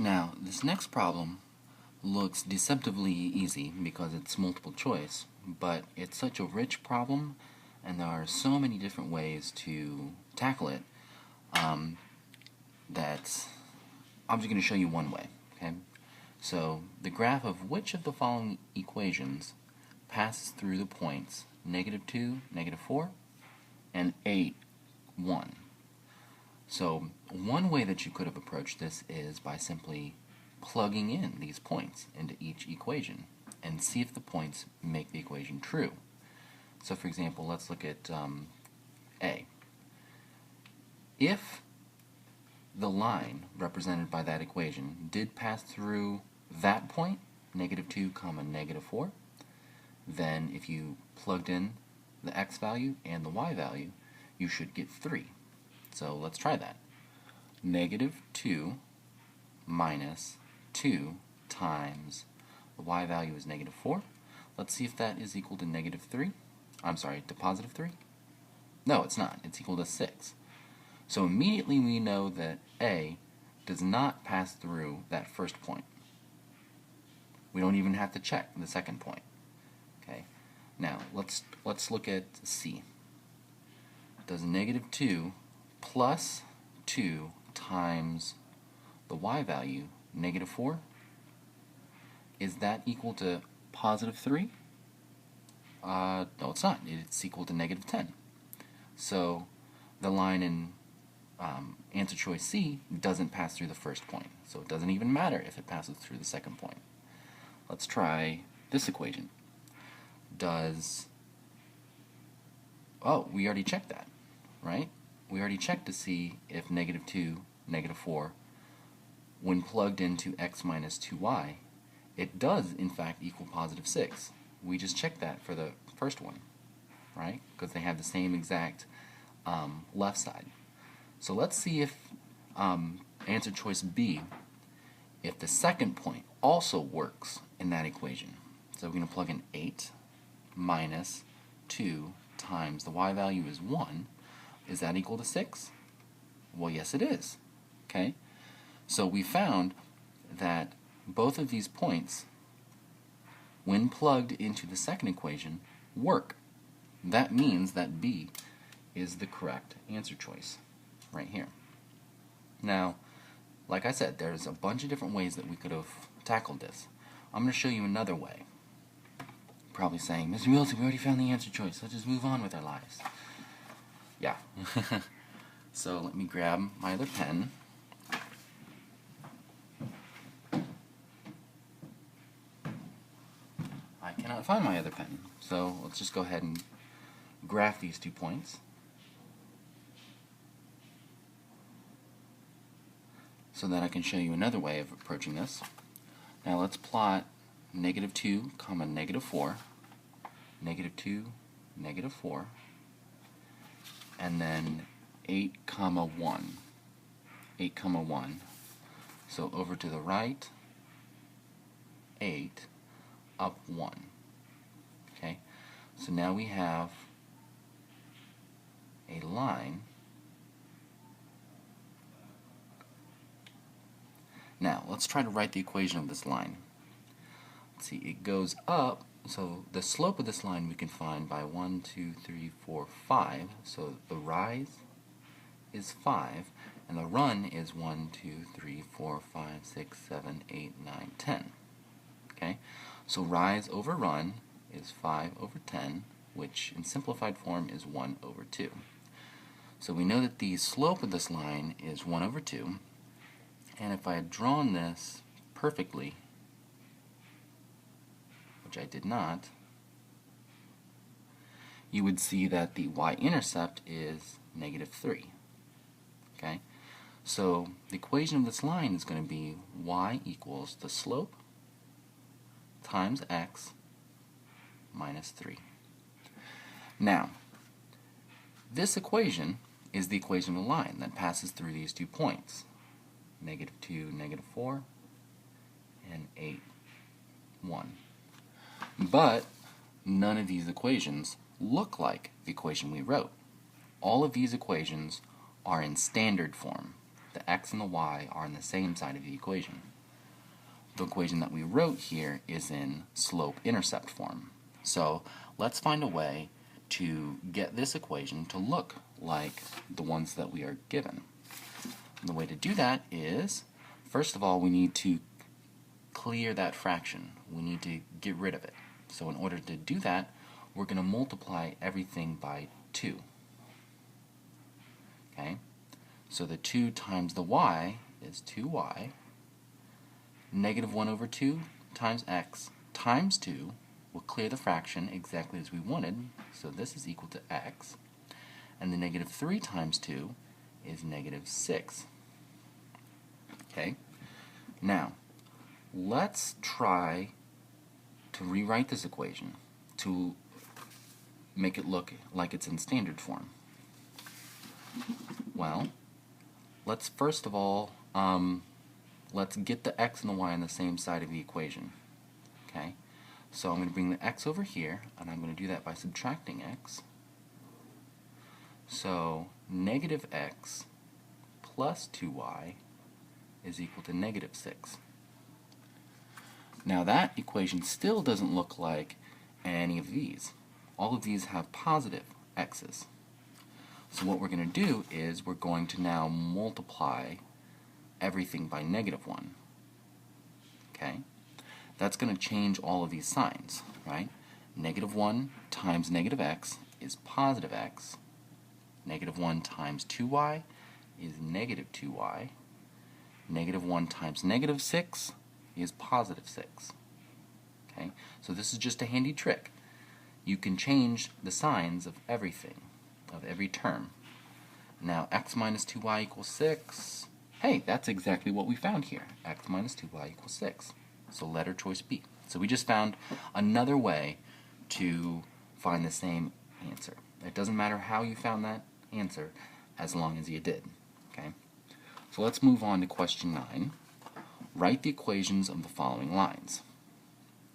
Now, this next problem looks deceptively easy because it's multiple choice, but it's such a rich problem and there are so many different ways to tackle it that I'm just going to show you one way. Okay? So, the graph of which of the following equations passes through the points -2, -4, and 8, 1. So one way that you could have approached this is by simply plugging in these points into each equation and see if the points make the equation true. So for example, let's look at A. If the line represented by that equation did pass through that point, -2, -4, then if you plugged in the x value and the y value, you should get 3. So let's try that. -2 minus 2 times the y value is -4. Let's see if that is equal to -3. I'm sorry, to +3. No, it's not. It's equal to 6. So immediately we know that A does not pass through that first point. We don't even have to check the second point. Okay. Now let's look at C. Does -2 plus 2 times the y value, -4, is that equal to +3? No, it's not. It's equal to -10. So the line in answer choice C doesn't pass through the first point. So it doesn't even matter if it passes through the second point. Let's try this equation. Oh, we already checked that, right? We already checked to see if -2, -4, when plugged into x minus 2y, it does in fact equal +6. We just checked that for the first one, right? Because they have the same exact left side. So let's see if answer choice B, if the second point also works in that equation. So we're going to plug in 8 minus 2 times the y value is 1. Is that equal to 6? Well, yes it is. Okay? So we found that both of these points, when plugged into the second equation, work. That means that B is the correct answer choice right here. Now, like I said, there's a bunch of different ways that we could have tackled this. I'm going to show you another way. Probably saying, Mr. Wilson, we already found the answer choice. Let's just move on with our lives. Yeah. So let me grab my other pen. I cannot find my other pen. So let's just go ahead and graph these 2 points. So that I can show you another way of approaching this. Now let's plot -2, -4, -2, -4, and then 8, 1, 8, 1. So over to the right, 8, up 1. Okay, so now we have a line. Now let's try to write the equation of this line. Let's see, it goes up, so the slope of this line we can find by 1, 2, 3, 4, 5. So the rise is 5, and the run is 1, 2, 3, 4, 5, 6, 7, 8, 9, 10. Okay, so rise over run is 5/10, which in simplified form is 1/2. So we know that the slope of this line is 1/2, and if I had drawn this perfectly, which I did not, you would see that the y-intercept is -3. Okay, so the equation of this line is going to be y equals the slope times x minus 3. Now, this equation is the equation of the line that passes through these 2 points, -2, -4, and 8, 1. But none of these equations look like the equation we wrote. All of these equations are in standard form. the x and the y are on the same side of the equation. The equation that we wrote here is in slope-intercept form. So let's find a way to get this equation to look like the ones that we are given. And the way to do that is, first of all, we need to clear that fraction. We need to get rid of it. So in order to do that, we're going to multiply everything by 2. Okay? So the 2 times the y is 2y. Negative 1 over 2 times x times 2 will clear the fraction exactly as we wanted, so this is equal to x. And the negative 3 times 2 is negative 6. Okay? Now, let's try to rewrite this equation to make it look like it's in standard form. Well, let's first of all, let's get the x and the y on the same side of the equation. Okay? So I'm going to bring the x over here, and I'm going to do that by subtracting x. So negative x plus 2y is equal to negative 6. Now that equation still doesn't look like any of these. All of these have positive x's. So what we're going to do is we're going to now multiply everything by negative 1. Okay? That's going to change all of these signs, right? Negative 1 times negative x is positive x. Negative 1 times 2y is negative 2y. Negative 1 times negative 6 is positive 6. Okay? So this is just a handy trick. You can change the signs of everything, of every term. Now x minus 2y equals 6. Hey, that's exactly what we found here. X minus 2y equals 6. So letter choice B. So we just found another way to find the same answer. It doesn't matter how you found that answer as long as you did. Okay? So let's move on to question 9. Write the equations of the following lines.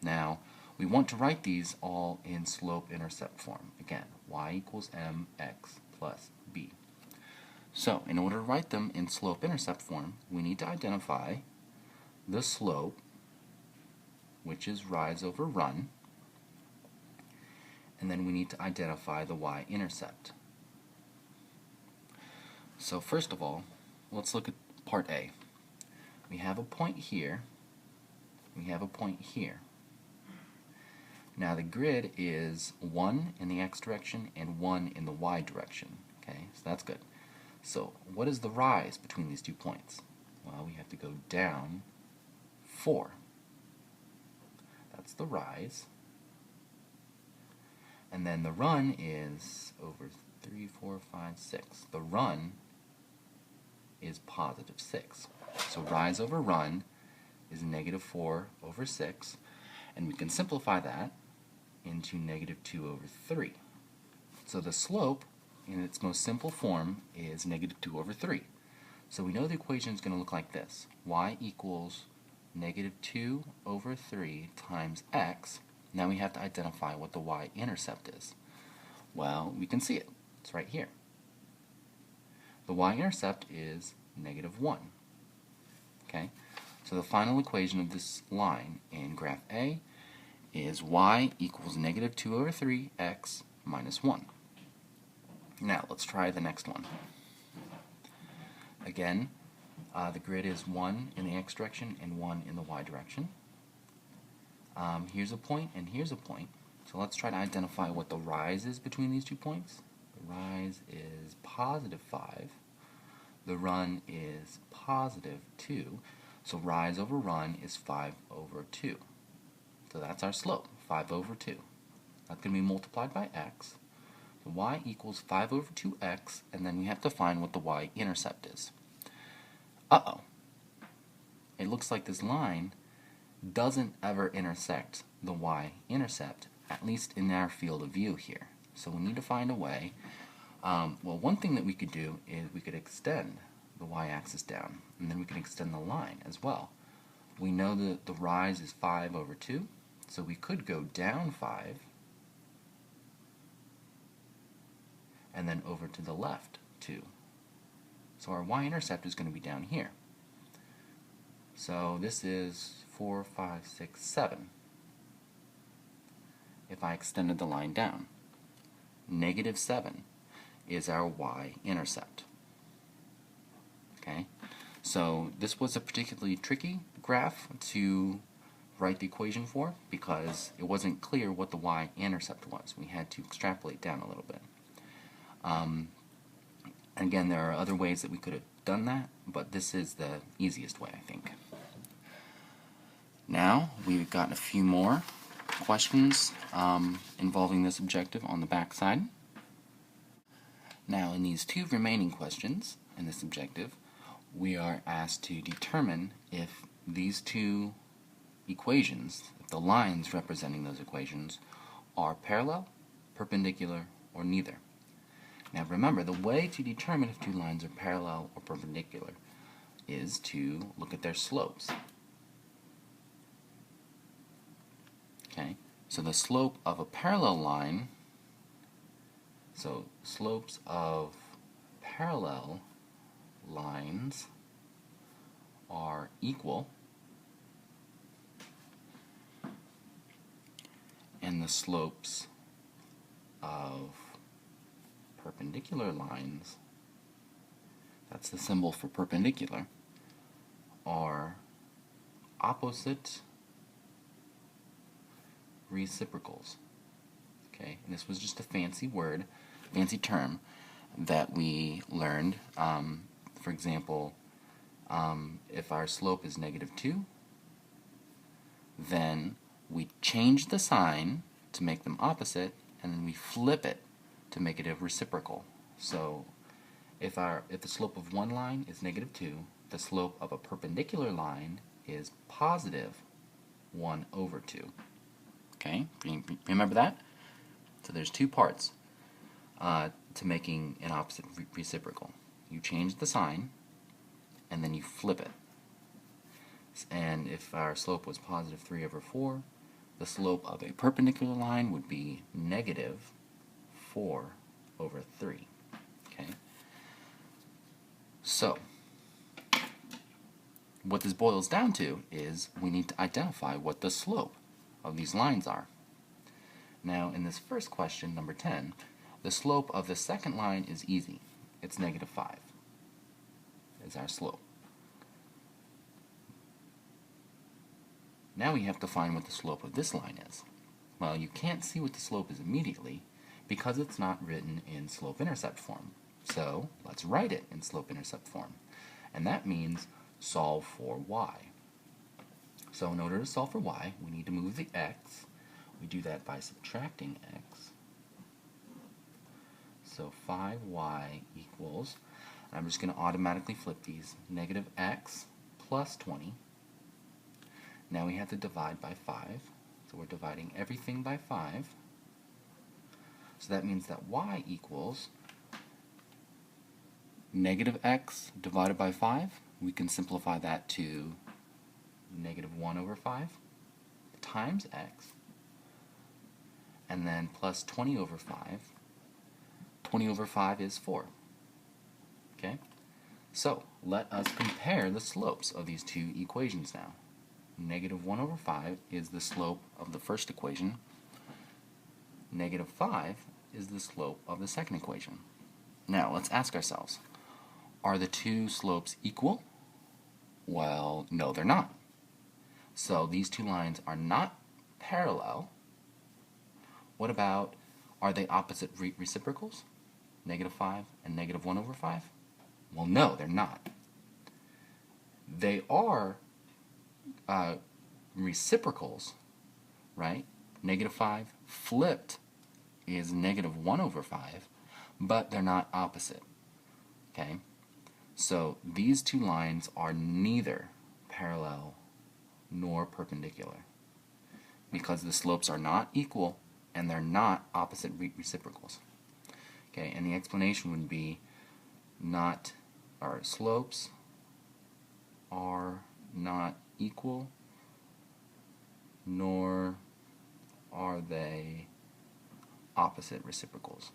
Now, we want to write these all in slope-intercept form. Again, y equals mx plus b. So, in order to write them in slope-intercept form, we need to identify the slope, which is rise over run, and then we need to identify the y-intercept. So first of all, let's look at part A. We have a point here, we have a point here. Now the grid is 1 in the x direction and 1 in the y direction. Okay, so that's good. So what is the rise between these 2 points? Well, we have to go down 4. That's the rise. And then the run is over 3, 4, 5, 6. The run is positive 6. So rise over run is negative 4 over 6. And we can simplify that into negative 2 over 3. So the slope, in its most simple form, is negative 2 over 3. So we know the equation is going to look like this. Y equals negative 2 over 3 times x. Now we have to identify what the y-intercept is. Well, we can see it. It's right here. The y-intercept is negative 1. Okay? So the final equation of this line in graph A is y equals negative 2 over 3 x minus 1. Now let's try the next one. Again, the grid is 1 in the x direction and 1 in the y direction. Here's a point and here's a point. So let's try to identify what the rise is between these 2 points. The rise is positive 5. The run is positive 2. So rise over run is 5 over 2. So that's our slope, 5 over 2. That's going to be multiplied by x. So y equals 5 over 2x, and then we have to find what the y-intercept is. Uh-oh. It looks like this line doesn't ever intersect the y-intercept, at least in our field of view here. So we need to find a way. Well, one thing that we could do is we could extend the y-axis down, and then we can extend the line as well. We know that the rise is 5 over 2, so we could go down 5, and then over to the left 2. So our y-intercept is going to be down here. So this is 4, 5, 6, 7. If I extended the line down, -7 is our y-intercept. Okay? So this was a particularly tricky graph to write the equation for because it wasn't clear what the y-intercept was. We had to extrapolate down a little bit. And again, there are other ways that we could have done that, but this is the easiest way, I think. Now, we've got a few more questions involving this objective on the back side. Now, in these two remaining questions in this objective, we are asked to determine if these two equations, if the lines representing those equations, are parallel, perpendicular, or neither. Now remember, the way to determine if two lines are parallel or perpendicular is to look at their slopes. Okay, so the slope of a parallel line, so slopes of parallel lines are equal, and the slopes of perpendicular lines, that's the symbol for perpendicular, are opposite reciprocals. Okay, and this was just a fancy word, fancy term that we learned. For example, if our slope is -2, then we change the sign to make them opposite, and then we flip it to make it a reciprocal. So if the slope of one line is -2, the slope of a perpendicular line is +1/2. Okay, remember that? So there's two parts to making an opposite reciprocal. You change the sign, and then you flip it. And if our slope was +3/4, the slope of a perpendicular line would be -4/3. Okay? So, what this boils down to is we need to identify what the slope of these lines are. Now, in this first question, number 10, the slope of the second line is easy. It's -5 is our slope. Now we have to find what the slope of this line is. Well, you can't see what the slope is immediately because it's not written in slope-intercept form. So let's write it in slope-intercept form. And that means solve for y. So in order to solve for y, we need to move the x. We do that by subtracting x. So 5y equals, and I'm just going to automatically flip these, -x plus 20. Now we have to divide by 5. So we're dividing everything by 5. So that means that y equals -x divided by 5. We can simplify that to -1/5 times x, and then plus 20/5. 20/5 is 4. Okay? So, let us compare the slopes of these two equations now. -1/5 is the slope of the first equation. -5 is the slope of the second equation. Now, let's ask ourselves, are the two slopes equal? Well, no, they're not. So these two lines are not parallel. What about, are they opposite reciprocals? -5 and -1/5? Well, no, they're not. They are reciprocals, right? -5 flipped is -1/5, but they're not opposite. Okay? So these two lines are neither parallel nor perpendicular because the slopes are not equal and they're not opposite reciprocals. Okay, and the explanation would be our slopes are not equal, nor are they opposite reciprocals.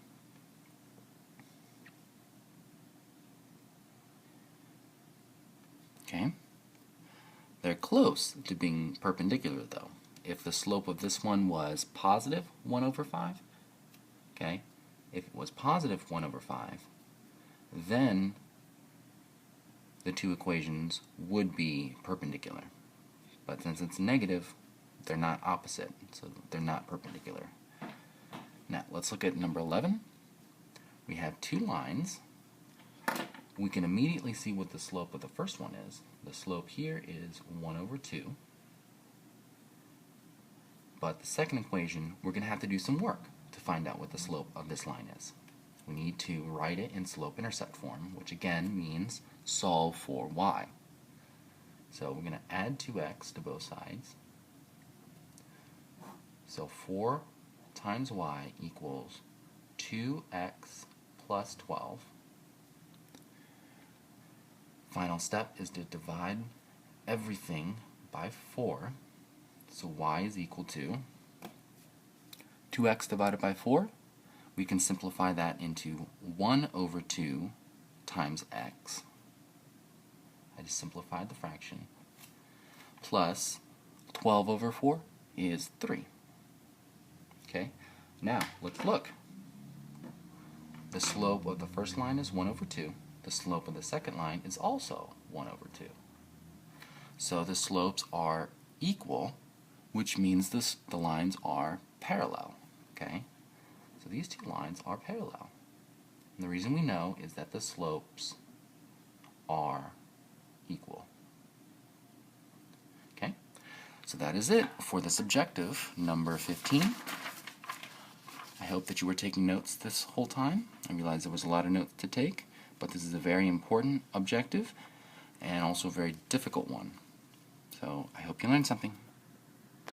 Okay? They're close to being perpendicular, though. If the slope of this one was positive 1 over 5, okay, if it was positive 1 over 5, then the two equations would be perpendicular. But since it's negative, they're not opposite, so they're not perpendicular. Now, let's look at number 11. We have two lines. We can immediately see what the slope of the first one is. The slope here is 1 over 2. But the second equation, we're going to have to do some work to find out what the slope of this line is. We need to write it in slope-intercept form, which again means solve for y. So we're going to add 2x to both sides. So 4 times y equals 2x plus 12. Final step is to divide everything by 4. So y is equal to 2x divided by 4. We can simplify that into 1 over 2 times x. I just simplified the fraction. Plus 12 over 4 is 3. Okay, now let's look. The slope of the first line is 1 over 2. The slope of the second line is also 1 over 2. So the slopes are equal, which means the lines are parallel. Okay, so these two lines are parallel. And the reason we know is that the slopes are equal. Okay, so that is it for this objective, number 15. I hope that you were taking notes this whole time. I realize there was a lot of notes to take, but this is a very important objective and also a very difficult one. So I hope you learned something.